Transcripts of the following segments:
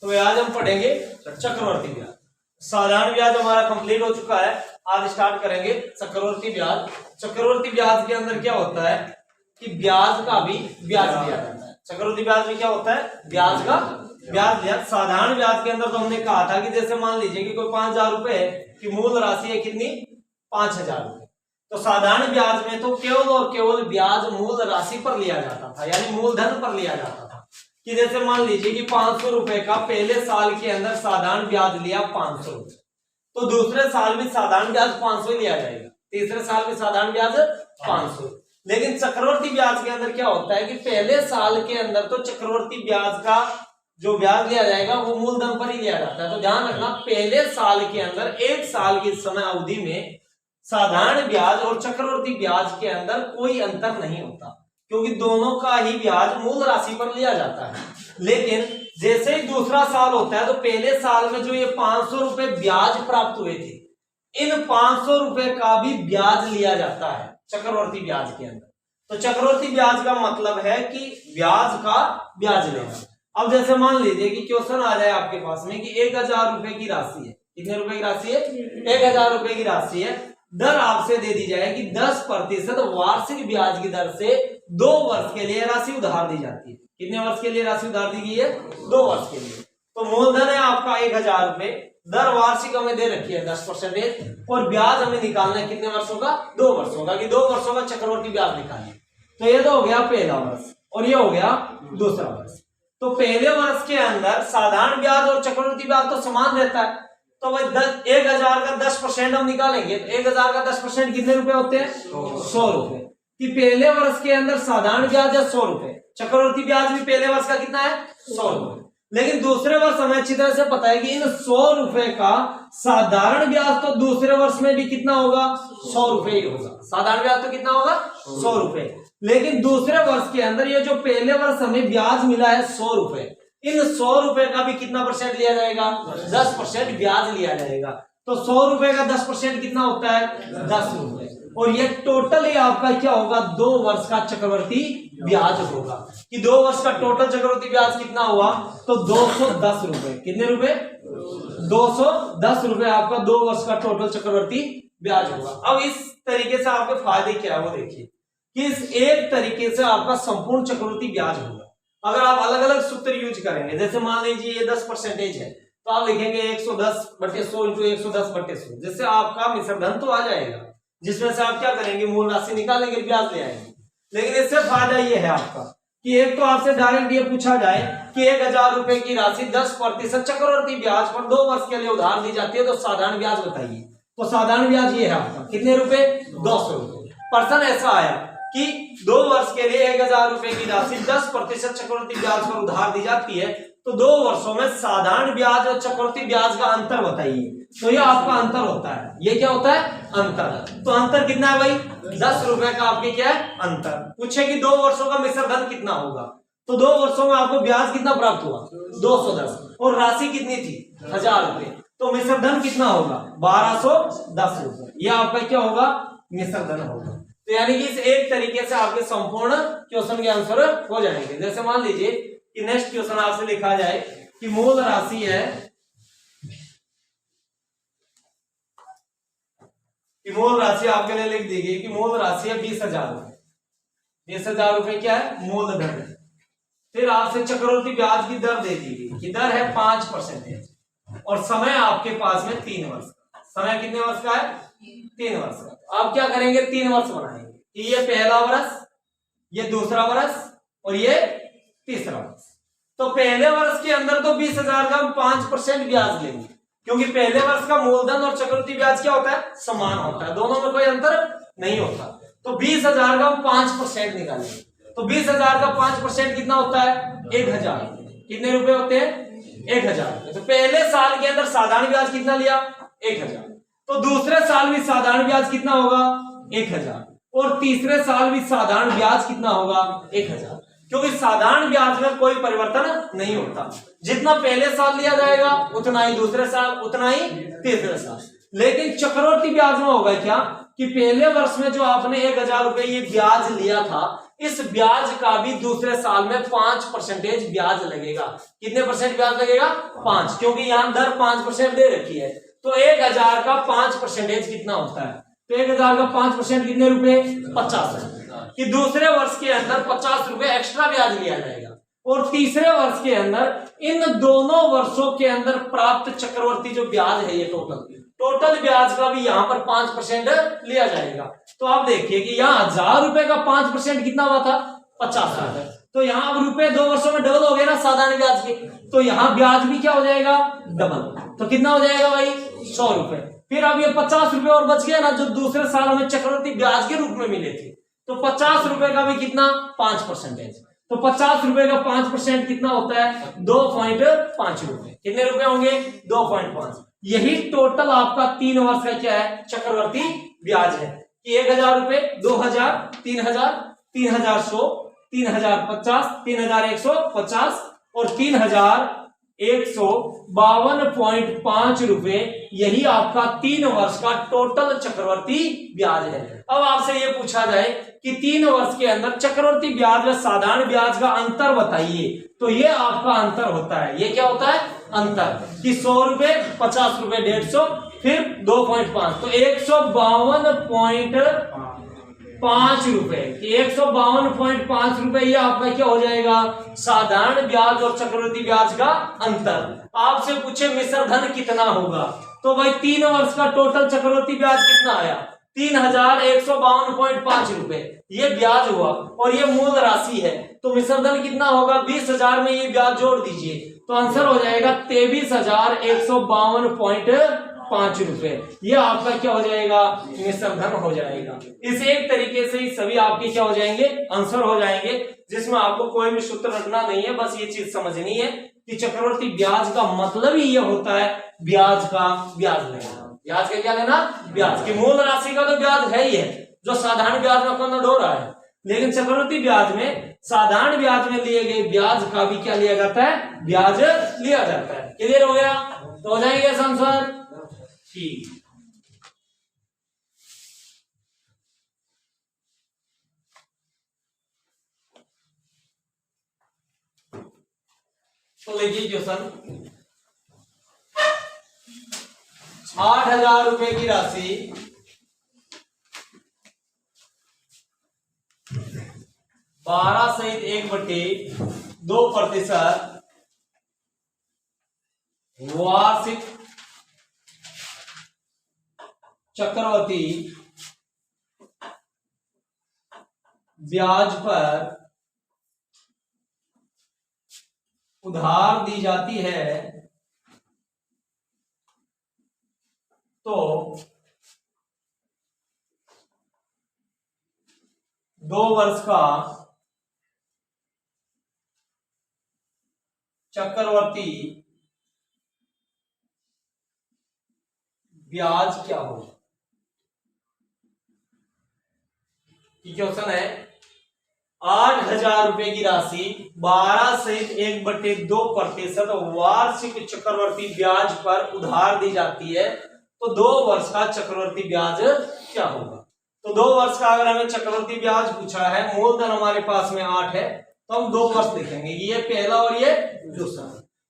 तो आज हम पढ़ेंगे चक्रवर्ती ब्याज। साधारण ब्याज हमारा कंप्लीट हो चुका है, आज स्टार्ट करेंगे चक्रवर्ती ब्याज। चक्रवर्ती ब्याज के अंदर क्या होता है कि ब्याज का भी ब्याज लिया जाता है। चक्रवर्ती ब्याज में क्या होता है, ब्याज का ब्याज लिया। साधारण ब्याज के अंदर तो हमने कहा था कि जैसे मान लीजिए कि कोई 5,000 रुपए की मूल राशि है, कितनी 5,000 रुपए, तो साधारण ब्याज में तो केवल और केवल ब्याज मूल राशि पर लिया जाता था, यानी मूलधन पर लिया जाता था। कि जैसे मान लीजिए कि 500 रुपए का पहले साल के अंदर साधारण ब्याज लिया 500 रुपए, तो दूसरे साल में साधारण ब्याज 500 लिया जाएगा, तीसरे साल में साधारण ब्याज 500। लेकिन चक्रवर्ती ब्याज के अंदर क्या होता है कि पहले साल के अंदर तो चक्रवर्ती ब्याज का जो ब्याज लिया जाएगा वो मूलधन पर ही लिया जाता है। तो ध्यान रखना, पहले साल के अंदर एक साल की समय अवधि में साधारण ब्याज और चक्रवर्ती ब्याज के अंदर कोई अंतर नहीं होता, क्योंकि दोनों का ही ब्याज मूल राशि पर लिया जाता है। लेकिन जैसे ही दूसरा साल होता है तो पहले साल में जो ये 500 रुपए ब्याज प्राप्त हुए थे, इन 500 रुपए का भी ब्याज लिया जाता है चक्रवर्ती ब्याज के अंदर। तो चक्रवर्ती ब्याज का मतलब है कि ब्याज का ब्याज लेना। अब जैसे मान लीजिए कि क्वेश्चन आ जाए आपके पास में कि 1,000 रुपए की राशि है, कितने रुपए की राशि है, 1,000 रुपए की राशि है, दर आपसे दे दी जाए कि 10% वार्षिक ब्याज की दर से 2 वर्ष के लिए राशि उधार दी जाती है। कितने वर्ष के लिए राशि उधार दी गई है, 2 वर्ष के लिए। तो मूलधन है आपका 1,000 रुपए, दर वार्षिक हमें दे रखी है 10%, और ब्याज हमें निकालना है कितने वर्षों का, 2 वर्षों का, कि 2 वर्षों का चक्रवर्ती ब्याज निकालिए। तो ये तो हो गया पहला वर्ष और ये हो गया दूसरा वर्ष। तो पहले वर्ष के अंदर साधारण ब्याज और चक्रवर्ती ब्याज तो समान रहता है, तो भाई 1,000 का 10% हम निकालेंगे तो 1,000 का 10% कितने रुपए होते हैं, 100 रुपए। कि पहले वर्ष के अंदर साधारण ब्याज है 100 रुपए, चक्रवर्ती ब्याज भी पहले वर्ष का कितना है, 100 रुपए। लेकिन दूसरे वर्ष हमें अच्छी तरह से पता है कि इन 100 रुपए का साधारण ब्याज तो दूसरे वर्ष में भी कितना होगा, 100 रुपए ही होगा। साधारण ब्याज तो कितना होगा, 100 रुपए। लेकिन दूसरे वर्ष के अंदर ये जो पहले वर्ष हमें ब्याज मिला है 100 रुपए, इन 100 रुपए का भी कितना परसेंट लिया जाएगा, 10% ब्याज लिया जाएगा। तो 100 रुपए का 10% कितना होता है, 10 रुपए। और ये टोटल ही आपका क्या होगा, 2 वर्ष का चक्रवर्ती ब्याज होगा। कि 2 वर्ष का टोटल चक्रवर्ती ब्याज कितना हुआ, तो 210 रुपए। कितने रुपए, 210 रुपए आपका 2 वर्ष का टोटल चक्रवर्ती ब्याज होगा। अब इस तरीके से आपके फायदे क्या है वो देखिए, कि इस एक तरीके से आपका संपूर्ण चक्रवर्ती ब्याज होगा। अगर आप अलग अलग सूत्र यूज करेंगे, जैसे मान लीजिए ये 10% है, तो आप लिखेंगे 110/100 × 110/100, जिससे आपका मिश्र धन तो आ जाएगा, जिसमें से आप क्या करेंगे, मूल राशि निकालेंगे, ब्याज ले आएंगे। लेकिन इससे फायदा ये है आपका कि एक तो आपसे डायरेक्ट ये पूछा जाए कि 1,000 रुपए की राशि 10% चक्रवर्ती ब्याज पर 2 वर्ष के लिए उधार दी जाती है, तो साधारण ब्याज बताइए। तो साधारण ब्याज ये है आपका, कितने रुपए, 200 रुपए। पर्सन ऐसा आया कि 2 वर्ष के लिए 1,000 रुपए की राशि 10% चक्रवर्ती ब्याज पर उधार दी जाती है, तो 2 वर्षों में साधारण ब्याज और चक्रवर्ती ब्याज का अंतर बताइए। तो ये आपका अंतर होता है, ये क्या होता है, अंतर। तो अंतर कितना है भाई, 10 रुपए का आपके क्या है, अंतर। पूछे कि 2 वर्षों का मिश्र धन कितना होगा, तो 2 वर्षों में आपको ब्याज कितना प्राप्त हुआ, 210, और राशि कितनी थी, 1,000 रुपए। तो मिश्र धन कितना होगा, 1,210 रुपए। ये आपका क्या होगा, मिश्र धन होगा। तो यानी कि इस एक तरीके से आपके संपूर्ण क्वेश्चन के आंसर हो जाएंगे। जैसे मान लीजिए कि नेक्स्ट क्वेश्चन आपसे लिखा जाए कि मूल राशि है, कि मूल राशि आपके लिए लिख दी गई कि मूल राशि है 20,000 रुपए। 20,000 रुपए क्या है, मूलधन है। फिर आपसे चक्रवर्ती ब्याज की दर दे दी गई कि दर है 5%, और समय आपके पास में 3 वर्ष का। समय कितने वर्ष का है, 3 वर्ष का। आप क्या करेंगे, 3 वर्ष बनाएंगे कि ये पहला वर्ष, ये दूसरा वर्ष और ये तीसरा वर्ष। तो पहले वर्ष के अंदर तो 20,000 का हम 5% ब्याज लेंगे, क्योंकि पहले वर्ष का मूलधन और चक्रवर्ती ब्याज क्या होता है, समान होता है, दोनों में कोई अंतर नहीं होता। तो 20,000 का हम 5% निकालेंगे, तो 20,000 का 5% कितना होता है, 1,000। कितने रुपए होते हैं, 1,000। तो पहले साल के अंदर साधारण ब्याज कितना लिया, 1,000। तो दूसरे साल भी साधारण ब्याज कितना होगा, 1,000, और तीसरे साल भी साधारण ब्याज कितना होगा, 1,000। क्योंकि साधारण ब्याज में कोई परिवर्तन नहीं होता, जितना पहले साल लिया जाएगा उतना ही दूसरे साल, उतना ही तीसरे साल। लेकिन चक्रवर्ती ब्याज में होगा क्या कि पहले वर्ष में जो आपने 1,000 रुपए ये ब्याज लिया था, इस ब्याज का भी दूसरे साल में 5% ब्याज लगेगा। कितने परसेंट ब्याज लगेगा? 5, क्योंकि यहां दर 5% दे रखी है। तो 1000 का 5% कितना होता है? तो 1000 का 5% कितने रुपए? 50 कि दूसरे वर्ष के अंदर 50 रुपए एक्स्ट्रा ब्याज लिया जाएगा। और तीसरे वर्ष के अंदर इन दोनों वर्षों के अंदर प्राप्त चक्रवर्ती जो ब्याज है, ये टोटल ब्याज का भी यहाँ पर 5% लिया जाएगा। तो आप देखिए कि यहाँ 1000 रुपए का 5% कितना हुआ था? 50 रुपए। तो यहाँ अब रुपए 2 वर्षों में डबल हो गए ना साधारण ब्याज के, तो यहाँ ब्याज भी क्या हो जाएगा? डबल। तो कितना हो जाएगा भाई? 100 रुपए। फिर अब ये 50 रुपए और बच गया ना, जो दूसरे साल हमें चक्रवर्ती ब्याज के रूप में मिले थे। तो 50 रुपए का भी कितना? 5%। तो 50 रुपए का 5% कितना होता है? 2.5 रुपए। कितने रुपए होंगे? 2.5। यही टोटल आपका 3 वर्ष का क्या है? चक्रवर्ती ब्याज है कि 1000 रुपए, 2000, 3000, 3100, 3050, 3150 और 3152.5 रुपए। यही आपका 3 वर्ष का टोटल चक्रवर्ती ब्याज है। अब आपसे ये पूछा जाए कि 3 वर्ष के अंदर चक्रवर्ती ब्याज और साधारण ब्याज का अंतर बताइए, तो ये आपका अंतर होता है। ये क्या होता है? अंतर कि 100 रुपए, 50 रुपए, 150, फिर 2.5, तो 152.5 रुपए। 152.5 रुपए ये आपका क्या हो जाएगा? साधारण ब्याज और चक्रवर्ती ब्याज का अंतर। आपसे पूछे मिश्र धन कितना होगा, तो भाई 3 वर्ष का टोटल चक्रवर्ती ब्याज कितना आया? 3152.5 रुपए ये ब्याज हुआ और ये मूल राशि है। तो मिश्र धन कितना होगा? 20,000 में ये ब्याज जोड़ दीजिए, तो आंसर हो जाएगा 23,152.5 रुपए। ये आपका क्या हो जाएगा? मिश्र धन हो जाएगा। इस एक तरीके से ही सभी आपके क्या हो जाएंगे? आंसर हो जाएंगे, जिसमें आपको कोई भी सूत्र रखना नहीं है। बस ये चीज समझनी है कि चक्रवर्ती ब्याज का मतलब ही ये होता है ब्याज का ब्याज लेना। ब्याज का क्या लेना? ब्याज की मूल राशि का तो ब्याज है ही है, जो साधारण ब्याज में कन्वर्ट हो रहा है, लेकिन चक्रवर्ती ब्याज में साधारण ब्याज में लिए गए ब्याज का भी क्या लिया जाता है? ब्याज लिया जाता है। क्लियर हो गया? तो हो जाएंगे आंसर ठीक। तो देखिए क्वेश्चन, 8,000 रुपए की राशि 12 सहित 1/2% वार्षिक चक्रवर्ती ब्याज पर उधार दी जाती है, तो 2 वर्ष का चक्रवर्ती ब्याज क्या होगा? क्वेश्चन है 8,000 रुपए की राशि 12 सहित 1/2% वार्षिक चक्रवर्ती ब्याज पर उधार दी जाती है, तो 2 वर्ष का चक्रवर्ती ब्याज क्या होगा? तो 2 वर्ष का अगर हमें चक्रवर्ती ब्याज पूछा है, मूलधन हमारे पास में 8 है, तो हम 2 वर्ष देखेंगे, ये पहला और ये दूसरा।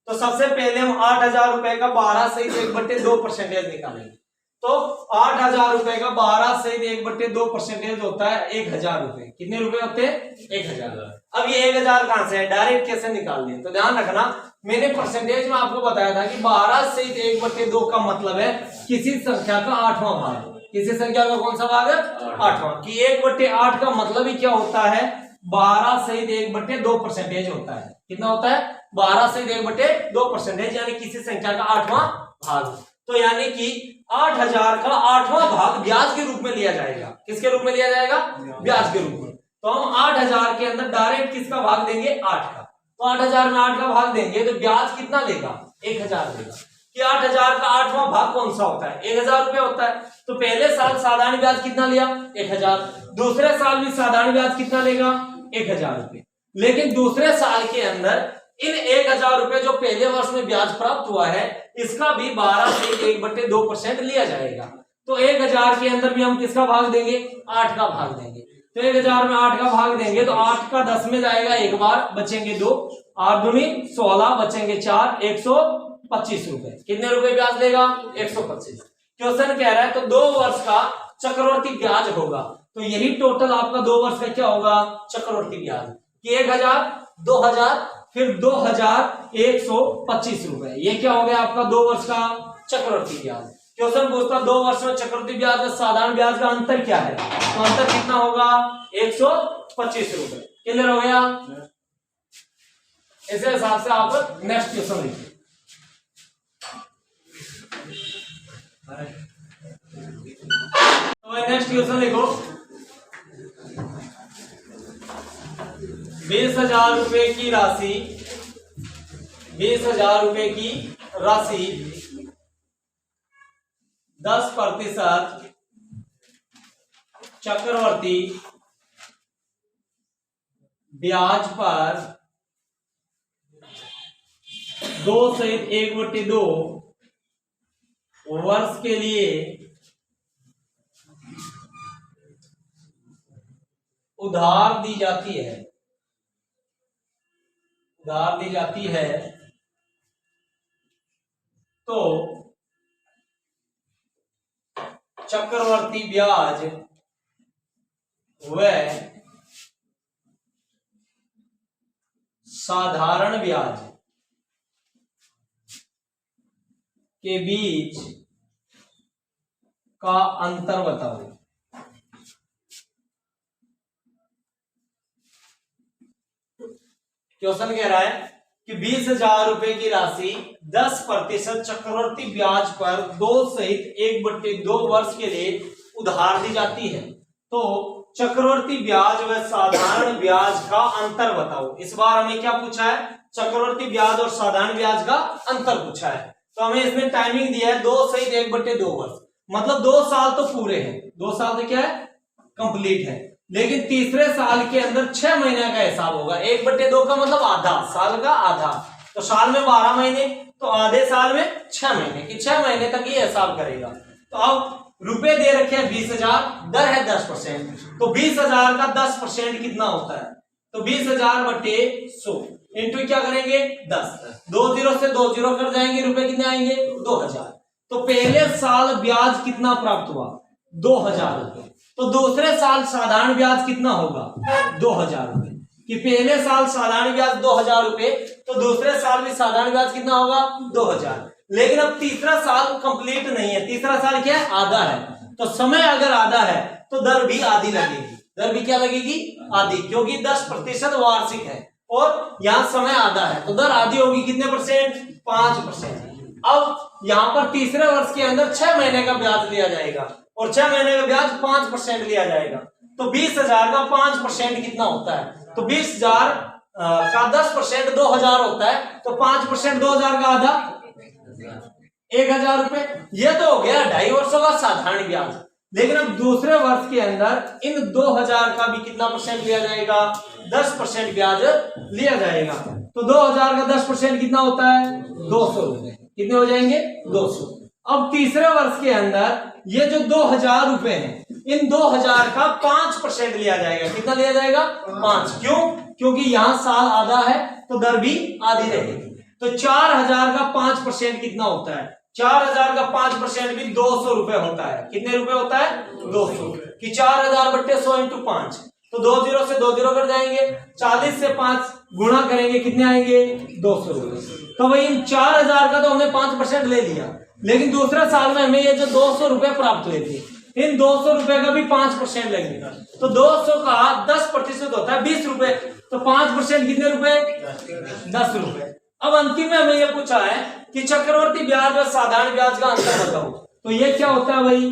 तो सबसे पहले हम 8,000 रुपए का 12 सहित 1/2% निकालेंगे। तो 8,000 रुपए का 12 सहित 1/2% होता है 1,000 रुपए। कितने रुपए होते हैं? 1,000। अब ये 1,000 कहां से है? डायरेक्ट कैसे निकाल लें? तो ध्यान रखना, मैंने परसेंटेज में आपको बताया था कि 12 सहित 1/2 का मतलब है किसी संख्या का 8वां भाग। किसी संख्या का कौन सा भाग है? 8वां। कि 1/8 का मतलब ही क्या होता है? 12 सहित 1/2% होता है। कितना होता है? 12 सहित 1/2%, यानी किसी संख्या का 8वां भाग। तो यानी कि 8,000 का 8वां भाग ब्याज के रूप में लिया जाएगा। किसके रूप में लिया जाएगा? ब्याज के रूप में। तो हम 8,000 के अंदर डायरेक्ट किसका भाग देंगे? 8 का। तो 8,000 में 8 का भाग देंगे तो ब्याज कितना लेगा? 1,000 लेगा। कि 8,000 का 8वां भाग कौन सा होता है? 1,000 रुपए होता है। तो पहले साल साधारण ब्याज कितना लिया? 1,000। दूसरे साल भी साधारण ब्याज कितना लेगा? 1,000 रुपए। लेकिन दूसरे साल के अंदर इन 1,000 रुपए जो पहले वर्ष में ब्याज प्राप्त हुआ है, इसका भी 12 से 1/2% लिया जाएगा। तो 1,000 के अंदर भी हम किसका भाग देंगे? 8 का भाग देंगे। तो 1000 में 8 का भाग देंगे तो 8 का 10 में जाएगा एक बार, बचेंगे 2, 8 दूनी 16, बचेंगे 4, 125 रुपए। कितने रुपए ब्याज लेगा? 125। क्वेश्चन कह रहा है तो 2 वर्ष का चक्रवर्ती ब्याज होगा, तो यही टोटल आपका 2 वर्ष का क्या होगा? चक्रवर्ती ब्याज कि 1000, 2000, फिर 2125 रुपए। ये क्या हो गया आपका 2 वर्ष का चक्रवर्ती ब्याज। क्वेश्चन पूछता 2 वर्ष में चक्रवर्ती ब्याज और साधारण ब्याज का अंतर क्या है, तो अंतर कितना होगा? 125 रुपए। क्लियर हो गया? इस हिसाब से आप नेक्स्ट क्वेश्चन लिखिए। तो नेक्स्ट क्वेश्चन लिखो, 20,000 रुपए की राशि, 20,000 रुपए की राशि 10% चक्रवर्ती ब्याज पर 2 सहित 1/2 वर्ष के लिए उधार दी जाती है, उधार दी जाती है, तो चक्रवर्ती ब्याज व साधारण ब्याज के बीच का अंतर बताओ। क्वेश्चन कह रहा है कि 20,000 रुपए की राशि 10% चक्रवर्ती ब्याज पर 2 सहित 1/2 वर्ष के लिए उधार दी जाती है, तो चक्रवर्ती ब्याज व साधारण ब्याज का अंतर बताओ। इस बार हमें क्या पूछा है? चक्रवर्ती ब्याज और साधारण ब्याज का अंतर पूछा है। तो हमें इसमें टाइमिंग दिया है 2 सहित 1/2 वर्ष, मतलब 2 साल तो पूरे हैं, 2 साल तो क्या है? कंप्लीट है, लेकिन तीसरे साल के अंदर 6 महीने का हिसाब होगा। 1/2 का मतलब आधा साल का आधा, तो साल में 12 महीने, तो आधे साल में 6 महीने की 6 महीने तक ये हिसाब करेगा। तो अब रुपए दे रखे हैं 20,000, दर है 10%, तो 20,000 का 10% कितना होता है? तो 20,000 बटे 100 इंटू क्या करेंगे? 10, 2 0 से 2 0 कर जाएंगे, रुपए कितने आएंगे? 2,000। तो पहले साल ब्याज कितना प्राप्त हुआ? 2,000 रुपए। तो दूसरे साल साधारण ब्याज कितना होगा? 2,000 रुपए। कि पहले साल साधारण ब्याज 2,000 रुपए, तो दूसरे साल भी साधारण ब्याज कितना होगा? 2,000। लेकिन अब तीसरा साल कंप्लीट नहीं है, तीसरा साल क्या है? आधा है, तो समय अगर आधा है तो दर भी आधी लगेगी। दर भी क्या लगेगी? आधी, क्योंकि 10% वार्षिक है और यहाँ समय आधा है, तो दर आधी होगी। कितने परसेंट? 5%। अब यहाँ पर तीसरे वर्ष के अंदर 6 महीने का ब्याज लिया जाएगा और 6 महीने का ब्याज 5% लिया जाएगा, तो 20,000 का 5% कितना होता है? तो 20,000 का 10% 2,000 होता है, तो 5% 2,000 का आधा 1,000 रुपए। ये तो हो गया 2.5 वर्षों का साधारण ब्याज। लेकिन अब दूसरे वर्ष के अंदर इन 2,000 का भी कितना परसेंट लिया जाएगा? 10% ब्याज लिया जाएगा। तो 2,000 का 10% कितना होता है? 200 रुपए। कितने हो जाएंगे? 200। अब तीसरे वर्ष के अंदर ये जो 2,000 रुपए हैं, इन 2,000 का 5% लिया जाएगा। कितना लिया जाएगा? 5। क्यों? क्योंकि यहाँ साल आधा है तो दर भी आधी रहेगी। तो 4,000 का 5% कितना होता है? 4,000 का 5% भी 200 रुपए होता है। कितने रुपए होता है? 200। कि 4,000 बट्टे 100 इंटू 5, तो 2 0 से 2 0 कर जाएंगे, 40 से 5 गुणा करेंगे, कितने आएंगे? 200 रुपए। तो भाई इन 4,000 का तो हमने 5% ले लिया, लेकिन दूसरे साल में हमें ये जो 200 रुपए प्राप्त हुए थे, इन 200 रुपए का भी 5% लगेगा। तो 200 का 10% होता है 20 रुपए, तो 5% कितने रुपए? 10 रुपए। अब अंतिम में हमें यह पूछा है कि चक्रवर्ती ब्याज और साधारण ब्याज का अंतर बताओ। तो ये क्या होता है भाई?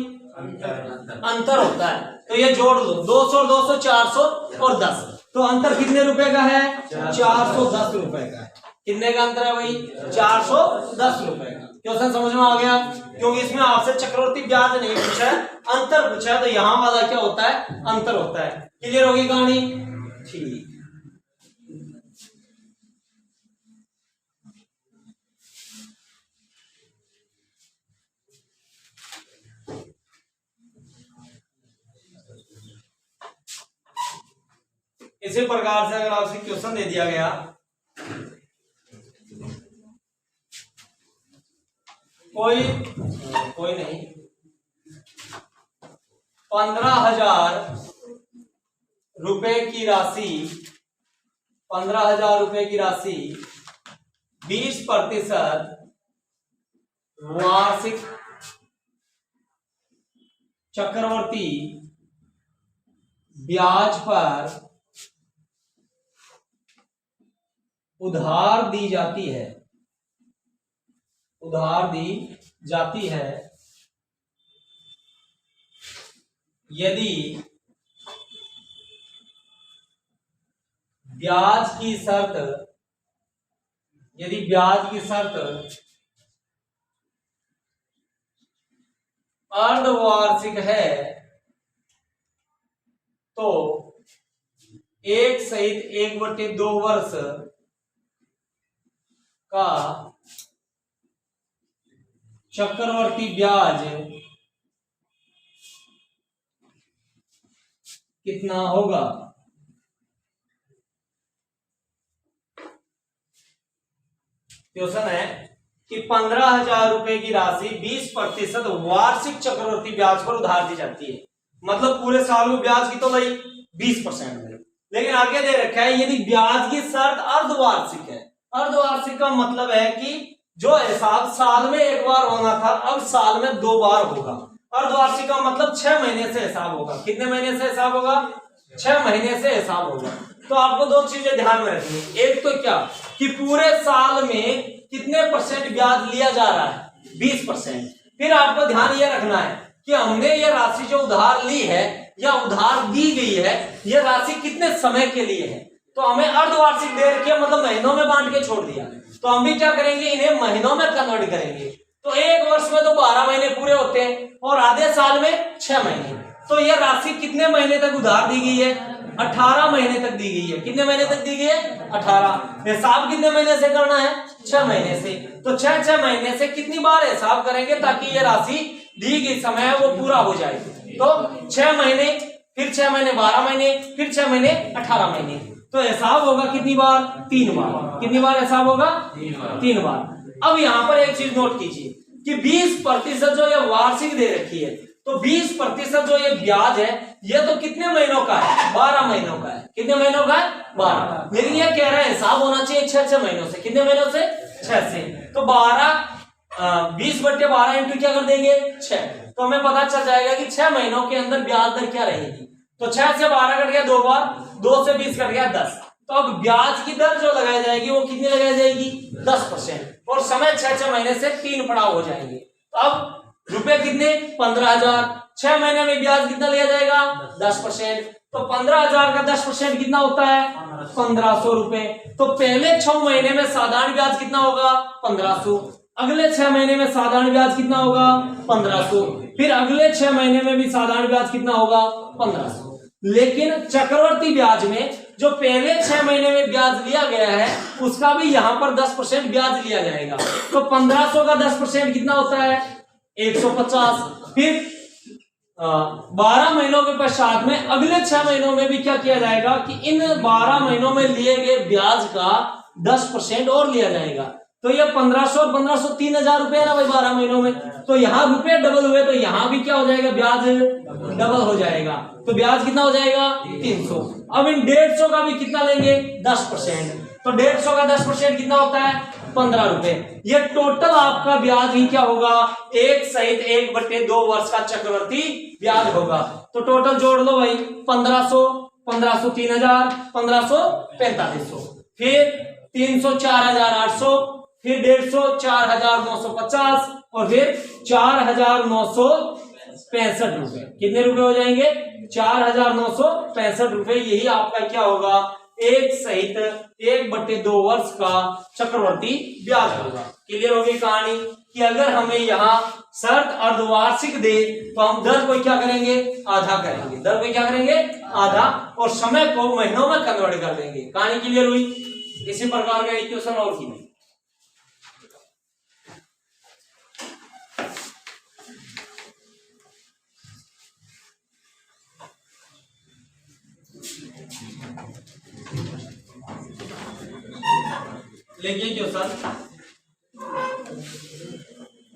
अंतर होता है। तो ये जोड़ लो, 200 और 200 400 और 10, तो अंतर कितने रुपए का है? 410 रुपए का है। कितने का अंतर है भाई? 410 रुपए का। क्वेश्चन समझ में आ गया? क्योंकि इसमें आपसे चक्रवर्ती ब्याज नहीं पूछा है, अंतर पूछा है, तो यहां वाला क्या होता है? अंतर होता है। क्लियर होगी कहानी? ठीक। इसी प्रकार से अगर आपसे क्वेश्चन दे दिया गया, कोई नहीं, 15,000 रुपए की राशि, 15,000 रुपए की राशि 20% वार्षिक चक्रवर्ती ब्याज पर उधार दी जाती है, उधार दी जाती है यदि ब्याज की शर्त, यदि ब्याज की शर्त अर्धवार्षिक है तो 1 सहित 1/2 वर्ष का चक्रवर्ती ब्याज कितना होगा? क्वेश्चन है कि 15,000 रुपए की राशि 20% वार्षिक चक्रवर्ती ब्याज पर उधार दी जाती है, मतलब पूरे साल में ब्याज की तो भाई 20% है, लेकिन आगे दे रखा है यदि ब्याज की शर्त अर्धवार्षिक है। अर्धवार्षिक का मतलब है कि जो हिसाब साल में एक बार होना था अब साल में 2 बार होगा। अर्धवार्षिक का मतलब 6 महीने से हिसाब होगा। कितने महीने से हिसाब होगा? 6 महीने से हिसाब होगा। तो आपको 2 चीजें ध्यान में रखनी है, एक तो क्या कि पूरे साल में कितने % ब्याज लिया जा रहा है? 20%। फिर आपको ध्यान यह रखना है कि हमने ये राशि जो उधार ली है या उधार दी गई है, यह राशि कितने समय के लिए है। तो हमें अर्धवार्षिक दे रखी है, मतलब महीनों में बांट के छोड़ दिया, तो हम भी क्या करेंगे, इन्हें महीनों में कन्वर्ट करेंगे। तो एक वर्ष में तो 12 महीने पूरे होते हैं और आधे साल में 6 महीने। तो यह राशि कितने महीने तक उधार दी गई है? 18 महीने तक दी गई है। कितने महीने तक दी गई है? 18। हिसाब कितने महीने से करना है? 6 महीने से। तो 6 महीने से कितनी बार हिसाब करेंगे ताकि यह राशि दी गई समय है वो पूरा हो जाए। तो 6 महीने, फिर 6 महीने 12 महीने, फिर 6 महीने 18 महीने। तो हिसाब होगा कितनी बार? 3 बार। कितनी बार हिसाब होगा? 3 बार। अब यहां पर एक चीज नोट कीजिए कि 20% जो ये वार्षिक दे रखी है, तो 20% जो ये ब्याज है ये तो कितने महीनों का है? 12 महीनों का है। कितने महीनों का है? 12। लेकिन ये कह रहा है हिसाब होना चाहिए 6 महीनों से। कितने महीनों से? 6 से। तो 20/12 इंटू क्या कर देंगे? 6। तो हमें पता चल जाएगा कि 6 महीनों के अंदर ब्याज दर क्या रहेगी। तो 6 से 12 कट गया 2 बार, 2 से 20 कट गया 10। तो अब ब्याज की दर जो लगाई जाएगी वो कितनी लगाई जाएगी? 10%। और समय 6 महीने से 3 पड़ाव हो जाएंगे। तो अब रुपए कितने? 15,000। 6 महीने में ब्याज कितना लिया जाएगा? 10%। तो 15,000 का 10% कितना होता है? 1,500 रुपए। तो पहले 6 महीने में साधारण ब्याज कितना होगा? 1,500। अगले 6 महीने में साधारण ब्याज कितना होगा? 1,500। फिर अगले 6 महीने में भी साधारण ब्याज कितना होगा? 1,500। लेकिन चक्रवर्ती ब्याज में जो पहले 6 महीने में ब्याज लिया गया है उसका भी यहां पर 10% ब्याज लिया जाएगा। तो 1,500 का 10% कितना होता है? 150। फिर 12 महीनों के पश्चात में अगले 6 महीनों में भी क्या किया जाएगा कि इन 12 महीनों में लिए गए ब्याज का 10% और लिया जाएगा। तो ये 1,500 और 1,500 3,000 रुपए है ना भाई 12 महीनों में। तो यहाँ रुपए डबल हुए तो यहाँ भी क्या हो जाएगा? ब्याज डबल हो जाएगा। तो ब्याज कितना हो जाएगा? 300। अब इन 150 का भी कितना लेंगे? 10%। तो 150 का 10% कितना होता है? 15 रुपए। ये टोटल आपका ब्याज ही क्या होगा? 1 सहित 1/2 वर्ष का चक्रवर्ती ब्याज होगा। तो टोटल जोड़ लो भाई, 1,500, 1,500 3,000, 1,500 4500, फिर 300 4,800, फिर 150 4,950 और फिर 4,965 रुपए। कितने रुपए हो जाएंगे? 4,965 रुपए। यही आपका क्या होगा? 1 सहित 1/2 वर्ष का चक्रवर्ती ब्याज होगा। क्लियर होगी कहानी कि अगर हमें यहाँ शर्त अर्धवार्षिक दे तो हम दर को क्या करेंगे? आधा करेंगे। दर को क्या करेंगे? आधा। और समय को महीनों में कन्वर्ट कर देंगे। कहानी क्लियर हुई? इसी प्रकार का एक क्वेश्चन और की नहीं। लिखिए क्वेश्चन,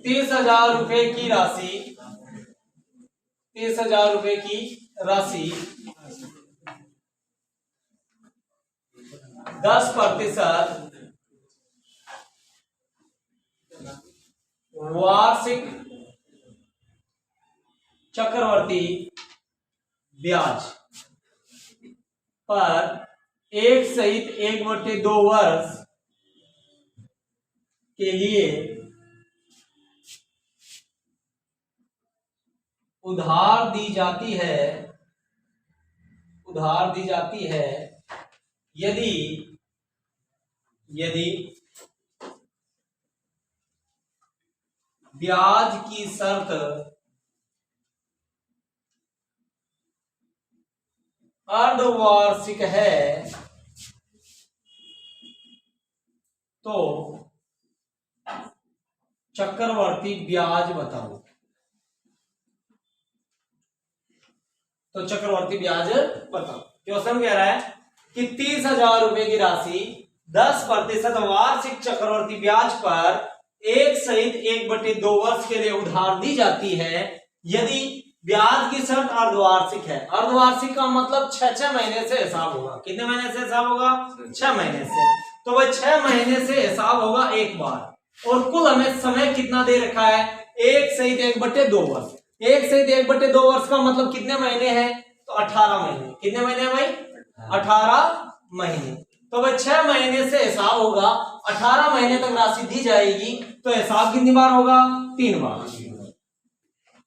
30,000 रुपए की राशि, 30,000 रुपए की राशि 10% वार्षिक चक्रवर्ती ब्याज पर 1/2 वर्ष के लिए उधार दी जाती है, उधार दी जाती है यदि ब्याज की शर्त अर्धवार्षिक है तो चक्रवर्ती ब्याज बताओ। तो चक्रवर्ती ब्याज बताओ। क्वेश्चन कह रहा है कि 30,000 रुपए की राशि 10% वार्षिक चक्रवर्ती ब्याज पर 1/2 वर्ष के लिए उधार दी जाती है यदि ब्याज की शर्त अर्धवार्षिक है। अर्धवार्षिक का मतलब 6 महीने से हिसाब होगा। कितने महीने से हिसाब होगा? 6 महीने से। तो वह 6 महीने से हिसाब होगा एक बार। और कुल हमें समय कितना दे रखा है? 1/2 वर्ष। 1/2 वर्ष का मतलब कितने महीने हैं? तो 18 महीने। कितने महीने हैं भाई? 18 महीने। तो वह 6 महीने से हिसाब होगा, 18 महीने तक राशि दी जाएगी। तो हिसाब कितनी बार होगा? 3 बार।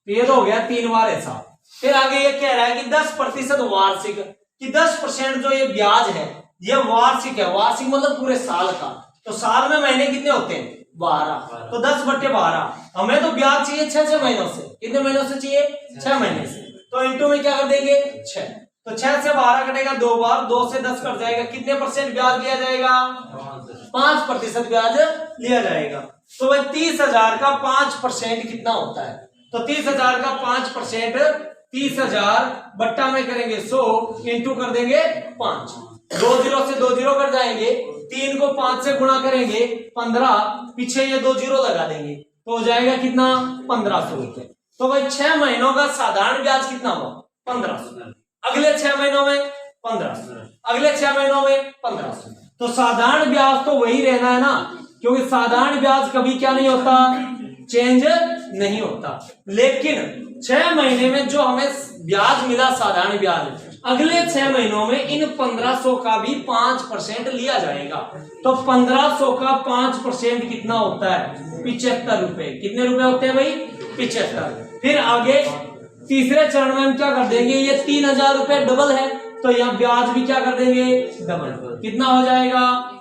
ये तो हो गया 3 बार हिसाब। फिर आगे ये कह रहा है कि 10% वार्षिक, कि 10% जो ये ब्याज है ये वार्षिक है। वार्षिक मतलब पूरे साल का। तो साल में महीने कितने होते हैं? 12। तो 10/12। हमें तो ब्याज चाहिए 6 महीनों से। कितने महीनों से चाहिए? 6 महीने से। तो इंटू में क्या कर देंगे? 6। तो 6 से 12 कटेगा 2 बार, 2 से 10 कट जाएगा। कितने % ब्याज लिया जाएगा? 5% ब्याज लिया जाएगा। तो भाई 30,000 का 5% कितना होता है? तो 30,000 का 5%, 30,000 बट्टा में करेंगे 100, इंटू कर देंगे 5। 2 0 से 2 0 कट जाएंगे। 3 को 5 से गुणा करेंगे 15, पीछे ये 2 0 लगा देंगे तो हो जाएगा कितना? 1500 रुपए। तो भाई 6 महीनों का साधारण ब्याज कितना हुआ? 1500। अगले 6 महीनों में 1500, अगले 6 महीनों में 1500। तो साधारण ब्याज तो वही रहना है ना, क्योंकि साधारण ब्याज कभी क्या नहीं होता? चेंज नहीं होता। लेकिन 6 महीने में जो हमें ब्याज मिला साधारण ब्याज, अगले 6 महीनों में इन 1500 का भी 5% लिया जाएगा। तो 1500 का 5% कितना होता है? 75 रुपए। कितने रुपए होते हैं भाई? 75। फिर आगे तीसरे चरण में हम क्या कर देंगे? ये 3,000 रुपए डबल है तो यहाँ ब्याज भी क्या कर देंगे? डबल। कितना हो जाएगा?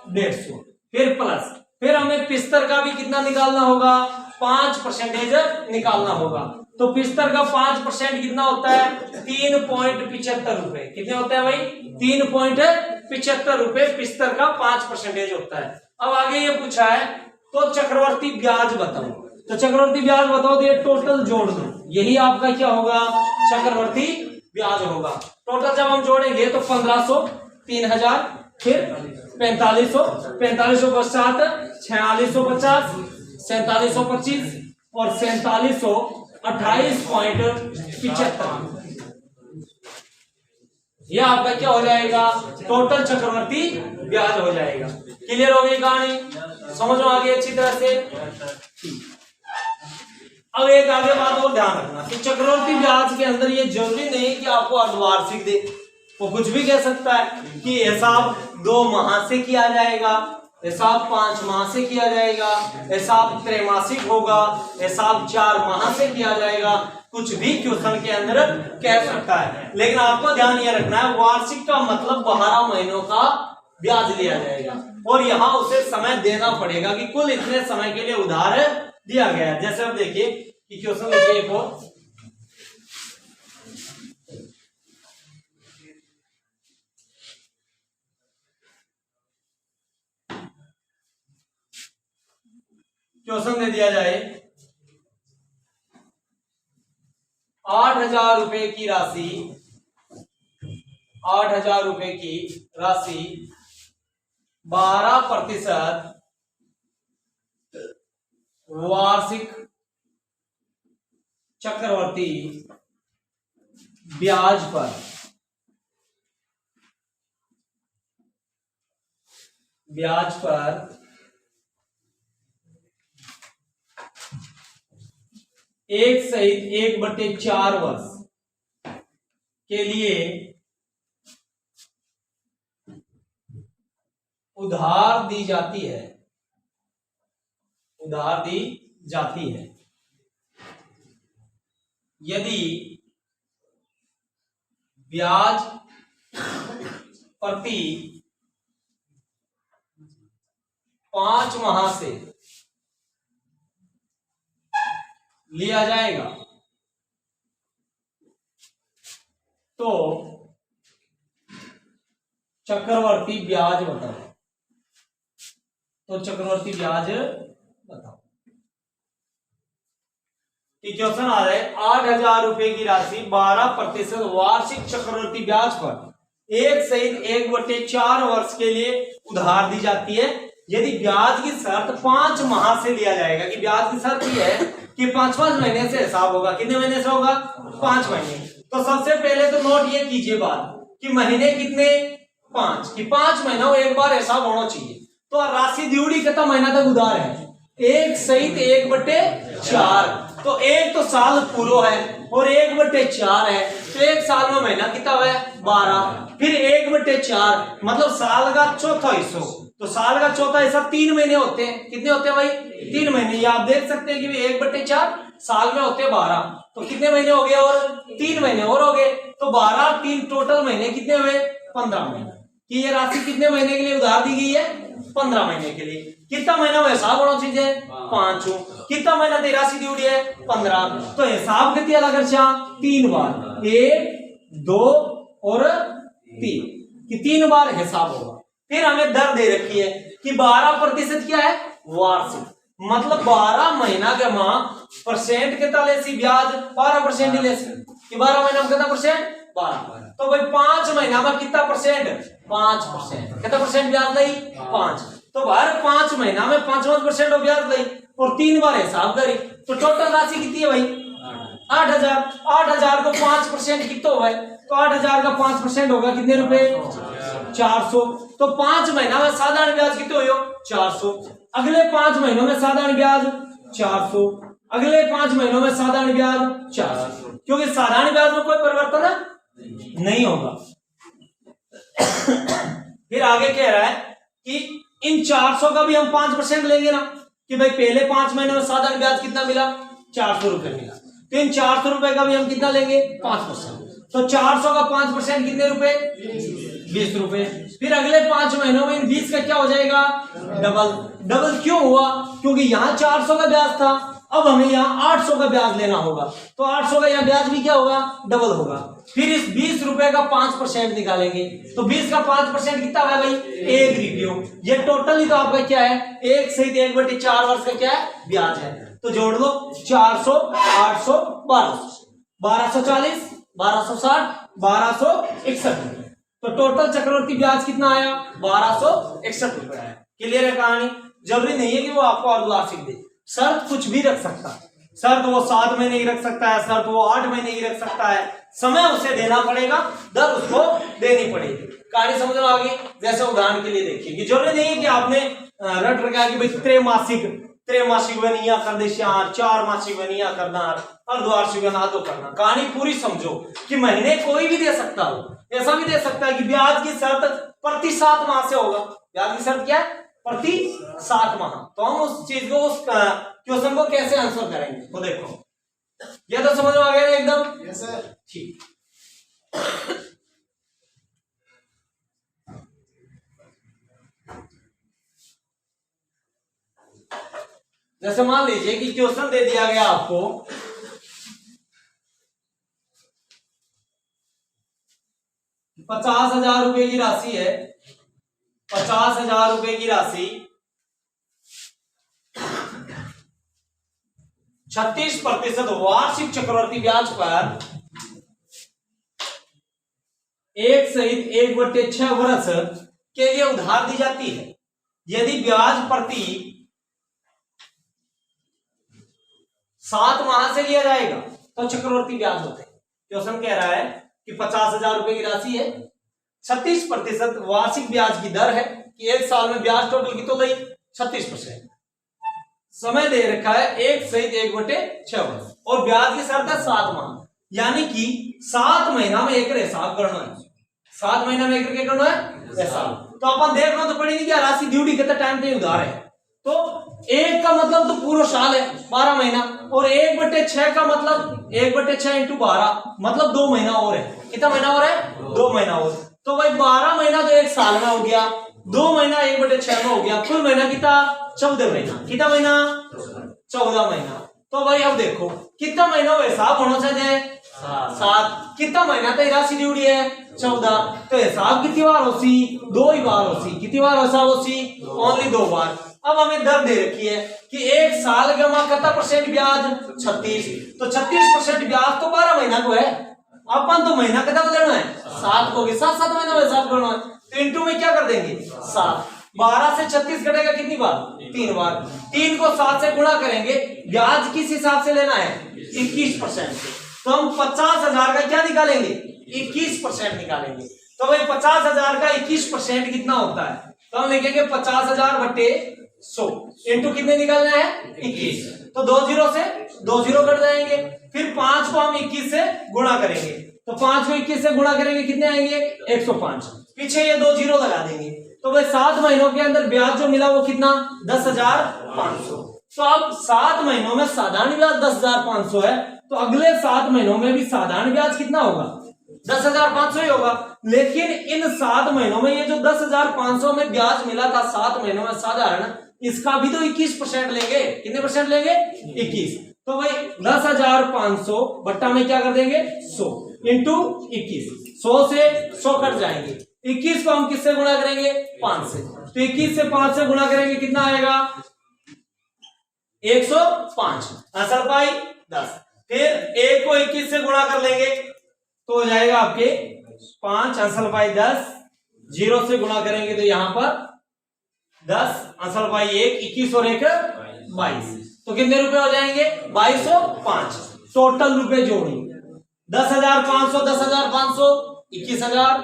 150। फिर प्लस, फिर हमें 75 का भी कितना निकालना होगा? 5% निकालना होगा। तो 75 का 5% कितना होता है? 3.75 रुपए। कितने होते हैं भाई? 3.75 रुपए 75 का 5% होता है। अब आगे ये पूछा है तो चक्रवर्ती ब्याज बताओ। तो चक्रवर्ती ब्याज बताओ तो ये टोटल जोड़ दो, यही आपका क्या होगा? चक्रवर्ती ब्याज होगा। टोटल जब हम जोड़ेंगे तो 1500, 3000, फिर 4500, 4500 पश्चात 4650, 4725 और 4728.75। यह आपका क्या हो जाएगा? टोटल चक्रवर्ती ब्याज हो जाएगा। क्लियर हो गई कहानी? समझो आगे अच्छी तरह से। अब एक आगे बात और ध्यान रखना कि चक्रवर्ती ब्याज के अंदर ये जरूरी नहीं कि आपको अर्धवार्षिक दे। वो कुछ भी कह सकता है कि हिसाब 2 माह से किया जाएगा, हिसाब 5 माह से किया जाएगा, हिसाब त्रैमासिक होगा, हिसाब 4 माह से किया जाएगा। कुछ भी क्वेश्चन के अंदर कह सकता है। लेकिन आपको ध्यान ये रखना है वार्षिक का मतलब 12 महीनों का ब्याज लिया जाएगा और यहाँ उसे समय देना पड़ेगा कि कुल इतने समय के लिए उधार दिया गया है। जैसे अब देखिए कि क्वेश्चन देखिए एक और, क्वेश्चन दे दिया जाए 8,000 रुपए की राशि, 8,000 रुपए की राशि 12% वार्षिक चक्रवर्ती ब्याज पर एक सहित 1/4 वर्ष के लिए उधार दी जाती है यदि ब्याज प्रति 5 माह से लिया जाएगा तो चक्रवर्ती ब्याज बताओ। क्वेश्चन आ रहा है 8,000 रुपए की राशि 12% वार्षिक चक्रवर्ती ब्याज पर एक सहित 1/4 वर्ष के लिए उधार दी जाती है यदि ब्याज की शर्त 5 माह से लिया जाएगा। कि ब्याज की शर्त ये है कि 5-5 महीने से हिसाब होगा। कितने महीने से होगा? 5 महीने। तो सबसे पहले तो नोट ये कीजिए बात कि महीने कितने? 5 कि 5 महीनों एक बार हिसाब होना चाहिए। तो राशि दिउड़ी कितना महीना तक उधार है? एक सहित 1/4। तो एक तो साल पूरा है और 1/4 है तो एक साल में महीना कितना है? 12। फिर 1/4 मतलब साल का चौथा हिस्सा। तो साल का चौथा हिस्सा 3 महीने होते हैं। कितने होते हैं भाई? 3 महीने। ये आप देख सकते हैं कि 1/4 साल में होते हैं 12। तो कितने महीने हो गए? और 3 महीने और हो गए। तो 12 3 टोटल महीने कितने हुए? 15 महीने। कि ये राशि कितने महीने के लिए उधार दी गई है? 15 महीने के लिए। कितना महीना में हिसाब होना चाहिए? 5। कितना महीना दे राशि दी हुई है? 15। तो हिसाब कितनी अलग खर्चा? 3 बार। 1 2 और 3 कि 3 बार हिसाब होगा। फिर हमें दर दे रखी है कि 12% क्या है? वार्षिक। मतलब 12 महीना के माह परसेंट कितना लेसी ब्याज? 12% लेसी। कि 12 महीना में कितना परसेंट? 12। तो भाई 5 महीना में कितना परसेंट? 5%। कितना परसेंट ब्याज ली? 5। तो हर 5 महीना में 5% ब्याज ली और 3 बार हिसाब करी। तो टोटल राशि कितनी है भाई? 8,000। 8,000 को 5% कितना हुआ है? तो 8,000 का 5% होगा कितने रुपए? 400। तो 5 महीना में साधारण ब्याज कितने हुए? 400। अगले 5 महीनों में साधारण ब्याज 400। अगले 5 महीनों में साधारण ब्याज 400। क्योंकि साधारण ब्याज में कोई परिवर्तन नहीं होगा। फिर आगे कह रहा है कि इन 400 का भी हम 5% लेंगे ना। कि भाई पहले 5 महीने में साधारण ब्याज कितना मिला? 400 रुपए मिला। तो इन 400 रुपए का भी हम कितना लेंगे? 5%। तो 400 का 5% कितने रुपए? 20 रुपए। फिर अगले 5 महीनों में इन 20 का क्या हो जाएगा? डबल क्यों हुआ? क्योंकि यहाँ 400 का ब्याज था, अब हमें यहाँ 800 का ब्याज लेना होगा। तो 800 का यहाँ ब्याज भी क्या होगा? डबल होगा। फिर इस 20 रुपए का 5% निकालेंगे। तो 20 का 5% कितना है भाई? 1 रुपये। ये टोटली तो आपका क्या है? 1 सहित 1/4 वर्ष का क्या है? ब्याज है। तो जोड़ लो 400 800 1240 1260 1261। तो टोटल चक्रवर्ती ब्याज कितना आया? 1261 रुपए आया। क्लियर है कहानी? जरूरी नहीं है कि वो आपको अर्धवार्षिक दे। शर्त कुछ भी रख सकता है। शर्त वो 7 महीने की रख सकता है, शर्त वो 8 महीने की रख सकता है। समय उसे देना पड़ेगा, दर उसको देनी पड़ेगी। कहानी समझ में आ गई? जैसे उदाहरण के लिए देखिए कि जरूरी नहीं है कि आपने रट रखा कि भाई त्रैमासिक बनिया कर दे, 4 मासिक बनिया करना, अर्धवार्षिक बना दो करना। कहानी पूरी समझो कि महीने कोई भी दे सकता हो। ऐसा भी दे सकता है कि ब्याज की शर्त प्रति 7 माह से होगा। ब्याज की शर्त क्या है? प्रति 7 माह। तो हम उस चीज को, उस क्वेश्चन को कैसे आंसर करेंगे? तो देखो, ये तो समझ में आ गया ना एकदम? Yes sir. ठीक। जैसे मान लीजिए कि क्वेश्चन दे दिया गया आपको 50,000 रुपए की राशि है। 50,000 रुपए की राशि 36% वार्षिक चक्रवर्ती ब्याज पर 1 सहित 1/6 वर्ष के लिए उधार दी जाती है यदि ब्याज प्रति 7 माह से लिया जाएगा तो चक्रवर्ती ब्याज होते हैं। क्वेश्चन कह रहा है कि 50,000 रुपए की राशि है, 36% वार्षिक ब्याज की दर है कि एक साल में ब्याज टोटल की तो गई 36%। समय दे रखा है 1/1/6 वर्ष और ब्याज की शर्त है 7 माह, यानी कि 7 महीना में एक हिसाब करना है। 7 महीना में एक करना है हिसाब। तो अपन देख लो तो पड़ी नहीं क्या राशि ड्यूटी कितना टाइम पे उधार है, तो 1 का मतलब तो पूरा साल है 12 महीना, और 1/6 का मतलब 1/6 × 12 मतलब 2 महीना और है। कितना महीना और है? 2 महीना और। तो भाई 12 महीना तो एक साल में हो गया, 2 महीना 1/6 में हो गया, कुल महीना कितना? 14 महीना। कितना महीना? 14 महीना। तो भाई अब देखो कितना महीना हिसाब होना चाहिए? 7। कितना महीना तो राशि ड्यूटी है? 14। तो हिसाब कितनी बार होती? 2 ही बार होती। कितनी बार हिसाब होती? ओनली 2 बार। अब हमें दर दे रखी है कि एक साल का कितना परसेंट ब्याज? 36। तो 36% ब्याज तो 12 महीना को है, अपन तो महीना कितना को लेना है? 7 को। 7 महीना में हिसाब करना है, तो इंटू में क्या कर देंगे? 7। 12 से 36 घटेगा कितनी बार? 3 बार। 3 को 7 से गुणा करेंगे। ब्याज किस हिसाब से लेना है? 21% से। तो हम 50,000 का क्या निकालेंगे? 21% निकालेंगे। तो भाई 50,000 का 21% कितना होता है? तो हम लिखेंगे 50,000 बटे 100 इंटू कितने निकालना है? 21। तो 2 जीरो से 2 जीरो कट जाएंगे, फिर 5 को हम 21 से गुणा करेंगे, तो 5 को 21 से गुणा करेंगे कितने आएंगे? 105। पीछे ये 2 जीरो लगा देंगे। तो भाई 7 महीनों के अंदर ब्याज जो मिला वो कितना? 10,500। तो अब 7 महीनों में साधारण ब्याज 10,500 है, तो अगले 7 महीनों में भी साधारण ब्याज कितना होगा? 10,500 ही होगा। लेकिन इन 7 महीनों में ये जो 10,500 में ब्याज मिला था 7 महीनों में साधारण, इसका भी तो 21% लेंगे। कितने परसेंट लेंगे? 21। तो भाई 10,500 बट्टा में क्या कर देंगे? 100 इंटू 21। 100 से 100 कट जाएंगे। 21 को हम किससे गुणा करेंगे? 5 से। तो 21 से 5 से गुणा करेंगे कितना आएगा? 105। असल पाई 10। फिर 1 को 21 से गुणा कर लेंगे तो हो जाएगा आपके 5 असल पाई 10। 0 से गुणा करेंगे तो यहां पर 10 असल पाई 1, 21 और 1 22। तो कितने रुपए हो जाएंगे? 2205। टोटल रुपए जोड़ी 10,500 10,500 21,000,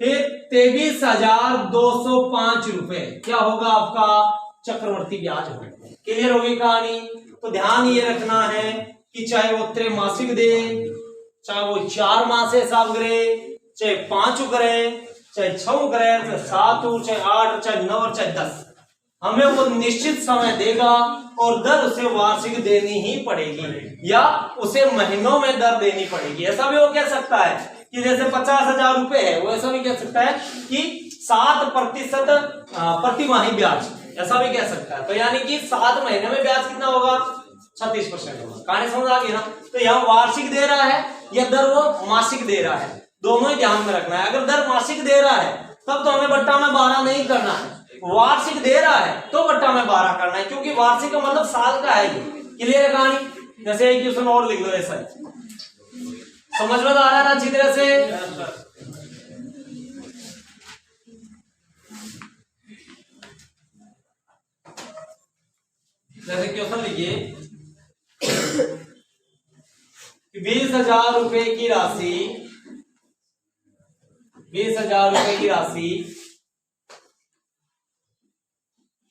फिर 23,205 रुपए क्या होगा आपका? चक्रवर्ती ब्याज होगा। क्लियर होगी कहानी? तो ध्यान ये रखना है कि चाहे वो त्रैमासिक दे, चाहे वो 4 माह से हिसाब करे, चाहे 5 करे, चाहे 6 करे, चाहे 7, चाहे 8, चाहे 9 और चाहे 10, हमें वो निश्चित समय देगा और दर उसे वार्षिक देनी ही पड़ेगी या उसे महीनों में दर देनी पड़ेगी। ऐसा भी वो कह सकता है कि जैसे 50,000 रुपए है, वो ऐसा भी कह सकता है कि 7% प्रतिमाही ब्याज, ऐसा भी कह सकता है। तो यानी कि 7 महीने में ब्याज कितना होगा? 36% होगा। कहानी समझ आ गई ना? तो यहाँ वार्षिक दे रहा है या दर वो मासिक दे रहा है, दोनों ही ध्यान में रखना है। अगर दर मासिक दे रहा है तब तो हमें बट्टा में 12 नहीं करना है, वार्षिक दे रहा है तो बट्टा में 12 करना है, क्योंकि वार्षिक का मतलब साल का है। क्लियर है कहानी? जैसे एक क्वेश्चन और लिख लो ऐसा, समझ में आ रहा है ना अच्छी तरह से? जैसे क्वेश्चन लिखिए 20,000 रुपए की राशि, 20,000 रुपए की राशि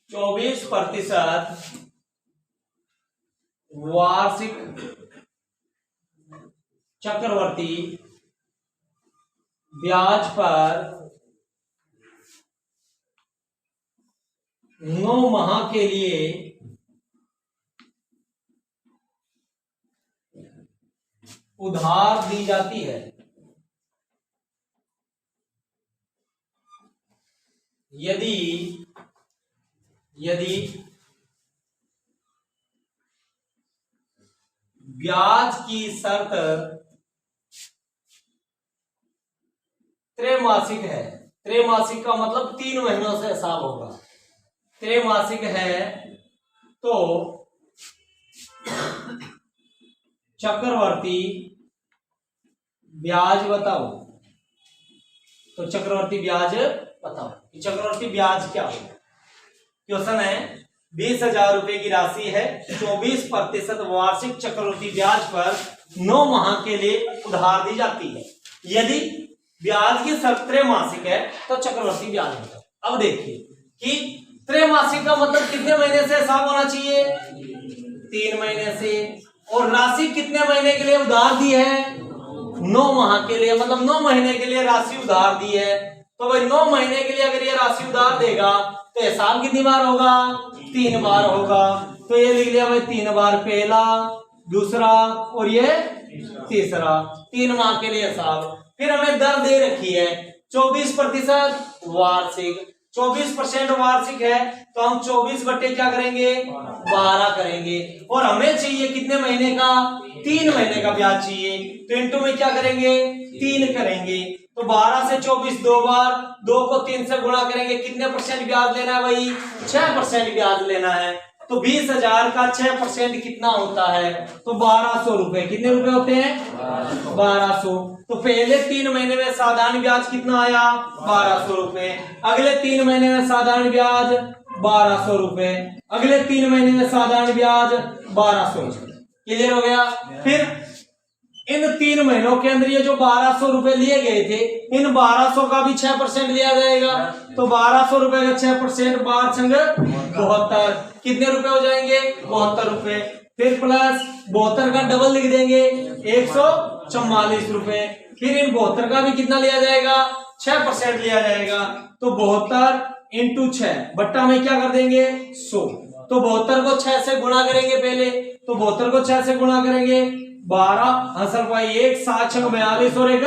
24% वार्षिक चक्रवर्ती ब्याज पर 9 माह के लिए उधार दी जाती है। यदि ब्याज की शर्त त्रैमासिक है, त्रैमासिक का मतलब 3 महीनों से हिसाब होगा, त्रैमासिक है तो चक्रवर्ती ब्याज बताओ। तो चक्रवर्ती ब्याज बताओ कि चक्रवर्ती ब्याज क्या होगा। क्वेश्चन है 20,000 रुपए की राशि है, 24% वार्षिक चक्रवृद्धि ब्याज पर 9 माह के लिए उधार दी जाती है। यदि ब्याज की शर्त त्रैमासिक है तो चक्रवृद्धि ब्याज होता है। अब देखिए कि त्रैमासिक का मतलब कितने महीने से हिसाब होना चाहिए, 3 महीने से, और राशि कितने महीने के लिए उधार दी है, 9 माह के लिए, मतलब 9 महीने के लिए राशि उधार दी है। तो भाई 9 महीने के लिए अगर ये राशि उधार देगा तो हिसाब कितनी बार होगा, 3 बार होगा। तो ये लिख लिया भाई 3 बार, पहला, दूसरा और ये तीसरा, 3 माह के लिए हिसाब। फिर हमें दर दे रखी है 24% वार्षिक, 24% वार्षिक है तो हम 24 बट्टे क्या करेंगे, 12 करेंगे। और हमें चाहिए कितने महीने का, 3 महीने का ब्याज चाहिए, तो इंटू में क्या करेंगे, 3 करेंगे। तो 12 से 24 2 बार, 2 को 3 से गुणा करेंगे, कितने परसेंट ब्याज लेना है भाई, 6% ब्याज लेना है। तो 20,000 का 6% कितना होता है, तो 1200 रुपए। कितने रुपए होते हैं, 1200। तो पहले 3 महीने में साधारण ब्याज कितना आया, 1200 रुपए। अगले 3 महीने में साधारण ब्याज 1200 रुपए, अगले 3 महीने में साधारण ब्याज 1200। क्लियर हो गया। फिर इन 3 महीनों के अंदर ये जो 1200 रुपए लिए गए थे, इन 1200 का भी 6% लिया जाएगा। तो 1200 रुपए का 6%, 12 संग 72, कितने रुपए हो जाएंगे, 72 रुपए। फिर प्लस 72 का डबल लिख देंगे, 144 रुपए। फिर इन 72 का भी कितना लिया जाएगा, 6% लिया जाएगा। तो 72 इंटू 6 बट्टा में क्या कर देंगे, 100। तो 72 को 6 से गुणा करेंगे पहले, तो 72 को 6 से गुणा करेंगे, 12 हंसल पाई 1, 7 6 42 और 1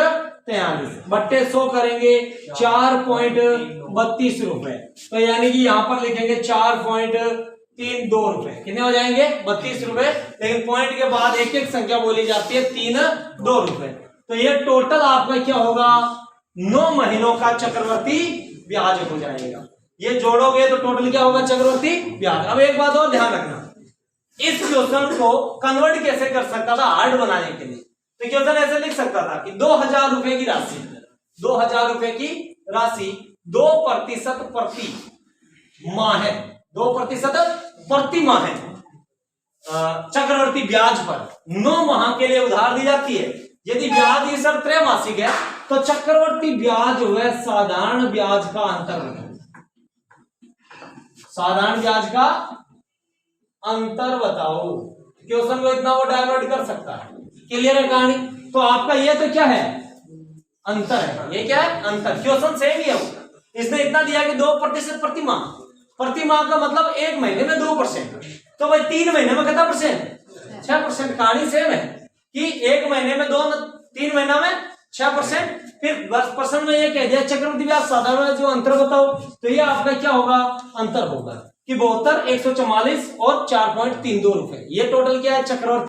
43 बट्टे 100 करेंगे 4.32 रुपए। तो यानी कि यहाँ पर लिखेंगे 4.32 रुपए। कितने हो जाएंगे, 32 रुपए। लेकिन पॉइंट के बाद एक एक संख्या बोली जाती है, 3 2 रुपए। तो ये टोटल आपका क्या होगा, 9 महीनों का चक्रवर्ती ब्याज हो जाएगा। ये जोड़ोगे तो टोटल क्या होगा, चक्रवर्ती ब्याज। अब एक बात और ध्यान रखना, इस क्वेश्चन को कन्वर्ट कैसे कर सकता था हार्ड बनाने के लिए। तो क्वेश्चन ऐसे लिख सकता था कि 2000 रुपए की राशि, 2000 रुपए की राशि 2% प्रति माह है, 2% प्रति माह है चक्रवर्ती ब्याज पर 9 माह के लिए उधार दी जाती है। यदि ब्याज की शर्त त्रैमासिक है तो चक्रवर्ती ब्याज जो है साधारण ब्याज का अंतर है, साधारण ब्याज का अंतर बताओ। क्वेश्चन को इतना वो डाइवर्ट कर सकता है। क्लियर है कहानी। तो आपका ये तो क्या है, अंतर है। ये क्या है, अंतर। क्वेश्चन सेम ही है, इसने इतना दिया कि 2% प्रति माह, प्रति माह का मतलब 1 महीने में 2%। तो भाई 3 महीने में कितना परसेंट, 6%। कहानी सेम है कि 1 महीने में 2, 3 महीना में 6%। फिर 10% में ये कह दिया चक्रवृद्धि ब्याज साधारण, जो अंतर बताओ। तो ये आपका क्या होगा, अंतर होगा कि 72, 144 और 4.32 रुपए। ये टोटल क्या है, चक्रवर्ती